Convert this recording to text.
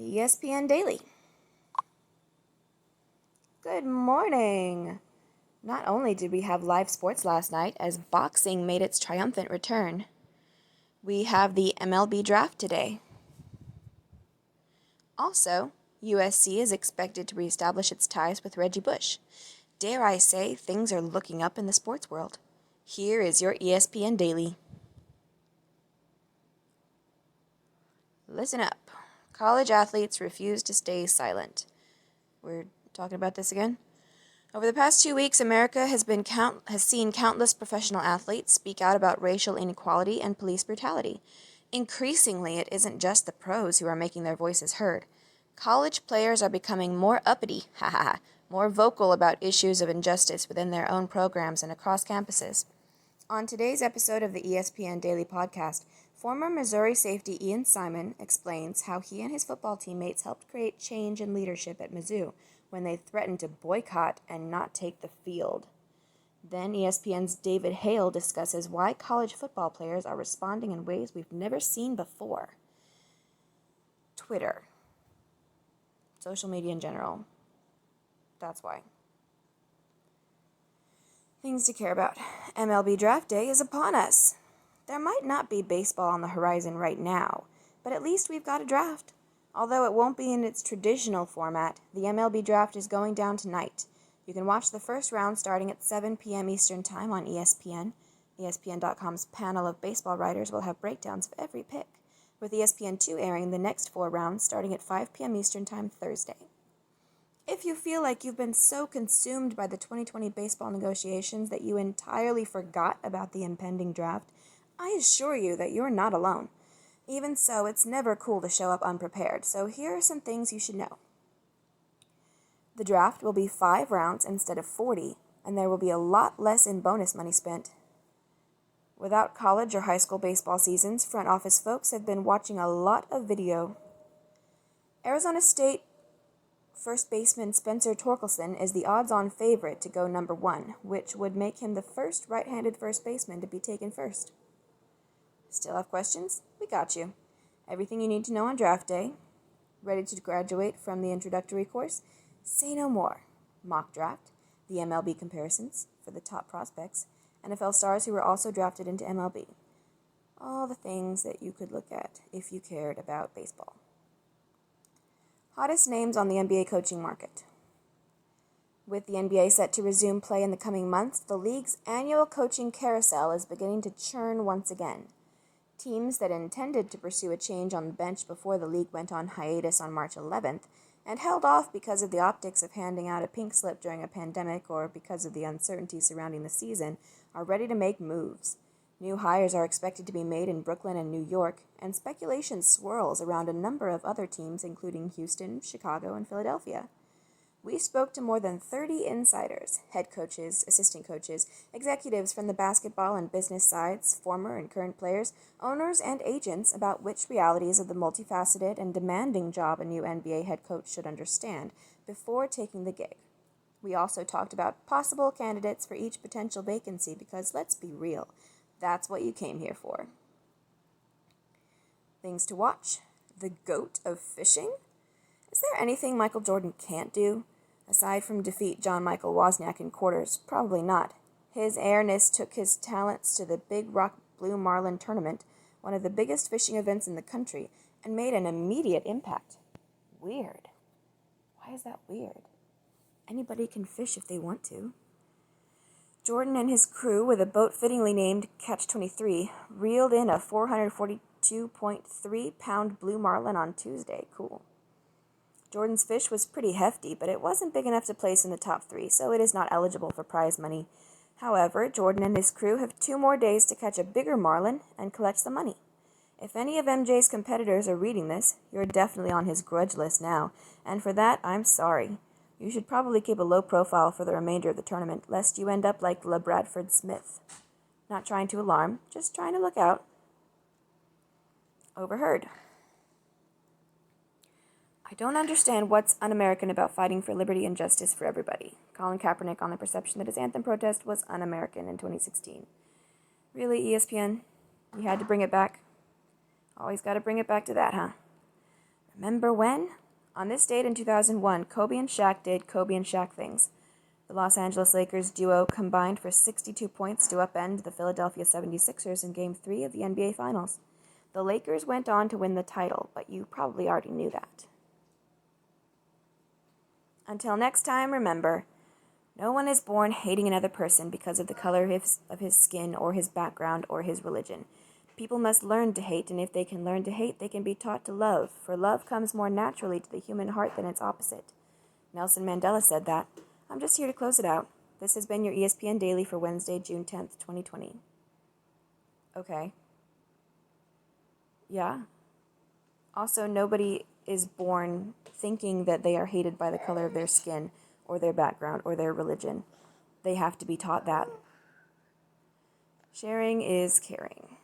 The ESPN Daily. Good morning! Not only did we have live sports last night, as boxing made its triumphant return, we have the MLB Draft today. Also, USC is expected to reestablish its ties with Reggie Bush. Dare I say, things are looking up in the sports world. Here is your ESPN Daily. Listen up. College athletes refuse to stay silent. We're talking about this again? Over the past 2 weeks, America has seen countless professional athletes speak out about racial inequality and police brutality. Increasingly, it isn't just the pros who are making their voices heard. College players are becoming more uppity, more vocal about issues of injustice within their own programs and across campuses. On today's episode of the ESPN Daily Podcast, former Missouri safety Ian Simon explains how he and his football teammates helped create change and leadership at Mizzou when they threatened to boycott and not take the field. Then ESPN's David Hale discusses why college football players are responding in ways we've never seen before. Twitter. Social media in general. That's why. Things to care about. MLB Draft Day is upon us. There might not be baseball on the horizon right now, but at least we've got a draft. Although it won't be in its traditional format, the MLB Draft is going down tonight. You can watch the first round starting at 7 p.m. Eastern Time on ESPN. ESPN.com's panel of baseball writers will have breakdowns of every pick, with ESPN2 airing the next 4 rounds starting at 5 p.m. Eastern Time Thursday. If you feel like you've been so consumed by the 2020 baseball negotiations that you entirely forgot about the impending draft, I assure you that you're not alone. Even so, it's never cool to show up unprepared, so here are some things you should know. The draft will be 5 rounds instead of 40, and there will be a lot less in bonus money spent. Without college or high school baseball seasons, front office folks have been watching a lot of video. Arizona State first baseman Spencer Torkelson is the odds-on favorite to go number 1, which would make him the first right-handed first baseman to be taken first. Still have questions? We got you. Everything you need to know on draft day. Ready to graduate from the introductory course? Say no more. Mock draft, the MLB comparisons for the top prospects, NFL stars who were also drafted into MLB. All the things that you could look at if you cared about baseball. Hottest names on the NBA coaching market. With the NBA set to resume play in the coming months, the league's annual coaching carousel is beginning to churn once again. Teams that intended to pursue a change on the bench before the league went on hiatus on March 11th and held off because of the optics of handing out a pink slip during a pandemic or because of the uncertainty surrounding the season are ready to make moves. New hires are expected to be made in Brooklyn and New York, and speculation swirls around a number of other teams including Houston, Chicago, and Philadelphia. We spoke to more than 30 insiders, head coaches, assistant coaches, executives from the basketball and business sides, former and current players, owners, and agents about which realities of the multifaceted and demanding job a new NBA head coach should understand before taking the gig. We also talked about possible candidates for each potential vacancy because, let's be real, that's what you came here for. Things to watch. The GOAT of fishing? Is there anything Michael Jordan can't do? Aside from defeat John Michael Wozniak in quarters, probably not. His airness took his talents to the Big Rock Blue Marlin tournament, one of the biggest fishing events in the country, and made an immediate impact. Weird. Why is that weird? Anybody can fish if they want to. Jordan and his crew, with a boat fittingly named Catch-23, reeled in a 442.3-pound blue marlin on Tuesday. Cool. Jordan's fish was pretty hefty, but it wasn't big enough to place in the top 3, so it is not eligible for prize money. However, Jordan and his crew have 2 more days to catch a bigger marlin and collect the money. If any of MJ's competitors are reading this, you're definitely on his grudge list now, and for that, I'm sorry. You should probably keep a low profile for the remainder of the tournament, lest you end up like LaBradford Smith. Not trying to alarm, just trying to look out. Overheard. I don't understand what's un-American about fighting for liberty and justice for everybody. Colin Kaepernick on the perception that his anthem protest was un-American in 2016. Really, ESPN? You had to bring it back? Always got to bring it back to that, huh? Remember when? On this date in 2001, Kobe and Shaq did Kobe and Shaq things. The Los Angeles Lakers duo combined for 62 points to upend the Philadelphia 76ers in Game 3 of the NBA Finals. The Lakers went on to win the title, but you probably already knew that. Until next time, remember, no one is born hating another person because of the color of his skin or his background or his religion. People must learn to hate, and if they can learn to hate, they can be taught to love, for love comes more naturally to the human heart than its opposite. Nelson Mandela said that. I'm just here to close it out. This has been your ESPN Daily for Wednesday, June 10th, 2020. Okay. Yeah. Also, nobody is born thinking that they are hated by the color of their skin or their background or their religion. They have to be taught that. Sharing is caring.